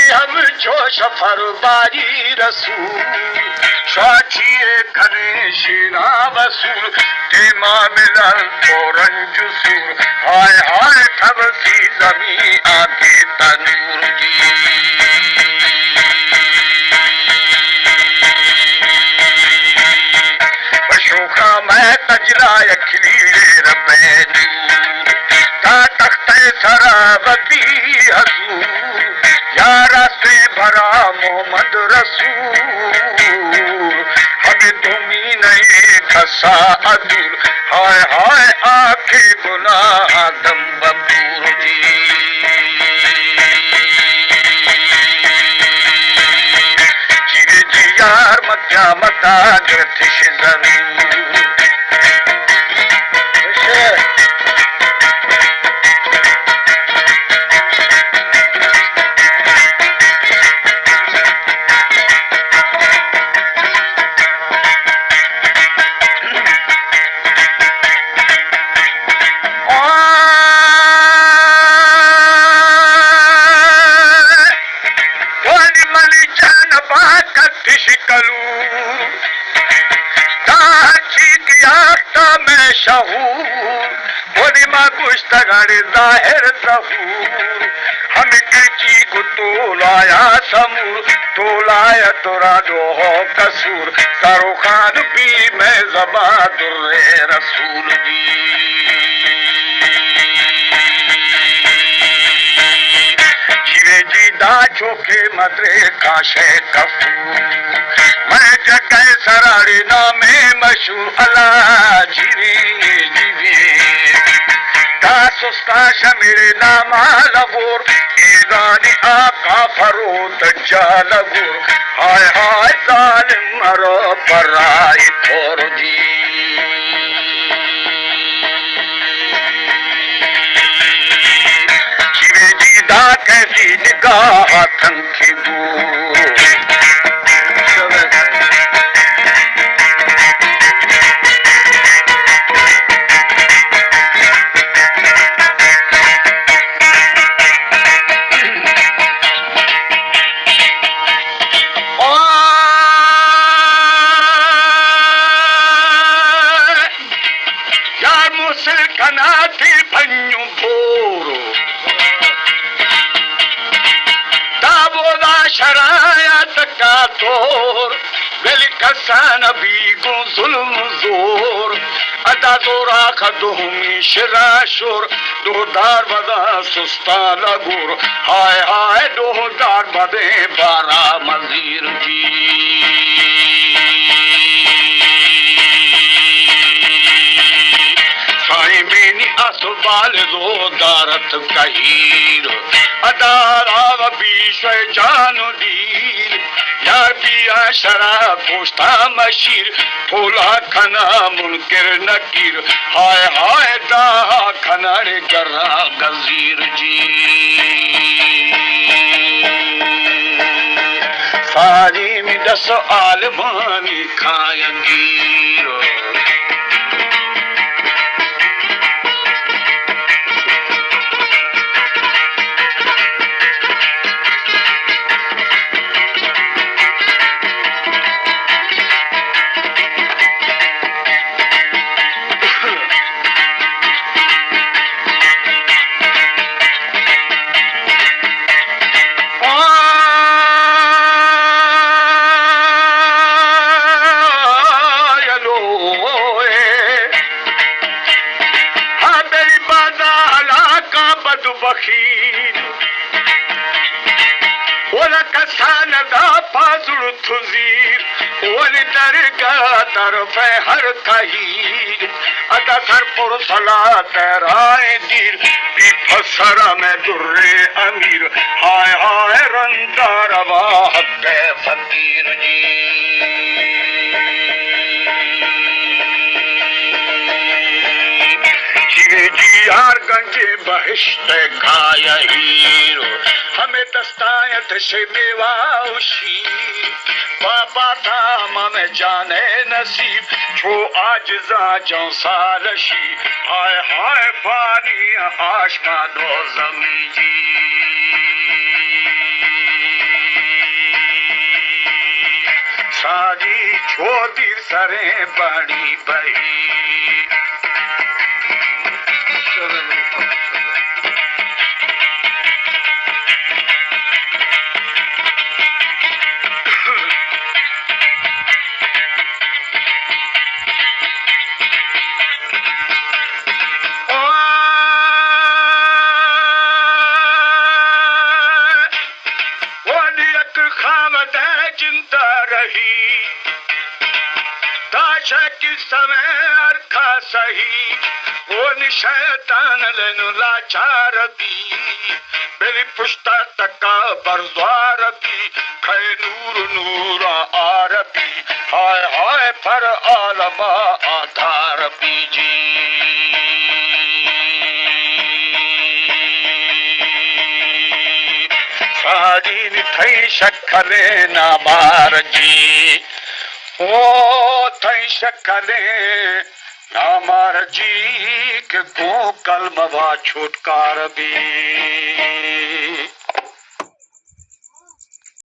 हम जो सफर बारी रसूल स्वाचिए खने शिरा वसूल ते मामिलल तोरन जुसूर हाय हाय तब सी जमी आगे तनूर जी बशोखा मैं तजला अखलीरे रबे नूर ता तख्ते सरावती हजूर यारा से भरा मोहम्मद रसूल हमें तुमी नहीं खसा अदूर हाय हाय आके गुनाह दम बबूर जी जिए जी यार मत्या मता ग्रथिश जरूर जाहिर जहूर हम कैची को तोलाया समूर तोलाया तोरा जो हो कसूर सारो खान भी मैं जबा दुर्रे रसूल जी जीवे जी दाचो के मदरे काशे कफूर मैं जगह सराड़ी नामे मशहूर अला जीवे जीवे सुस्ता शमीर नामा लगोर ईरानी आका फरो दज्जालगोर हाय हाय जालिम मरो पराई थोर जी जीवे जी दा कैसी निगाह थंकी दूर नबी को जुल्म जोर अदा जोरा खदुमी शिरा शोर दोदार बदा सुस्ता लगोर हाय हाय दोदार बदे बारा मजीर जी साई मेनी असबाल जो दारत कहीर अदारा बीश जानो दीर यार पिया शराब पोस्ता मशीर फूला खना मुनकिर नकीर हाय हाय दा खनारे गरा गजीर जी सारी में 10 आलमानी खायगीर तरफ हर कहीर अदा सर पुर सला तेराए दीर फसरा में दुर्रे अमीर हाय हाय रंदा रवा हक फकीर जी जिए जी यार गंजे बहिश्त खाया हीरो हमें दस्तायत से मेवाशी बाबा था में जाने नसीब छो आज जा जो सालशी हाय हाय पानी आशका दो जमी जी साजी छोटी सरे बड़ी बही खामद जिंदा रही ताशा की समय अरखा सही वो निशैतान लेनु लाचार दी मेरी पुश्ता तका बरद्वार दी खे नूर नूरा आरबी हाय हाय पर आलमा आधार बीजी साजी थई शखले ना बार जी ओ थई शखले ना मार जी के को कलमवा छुटकार भी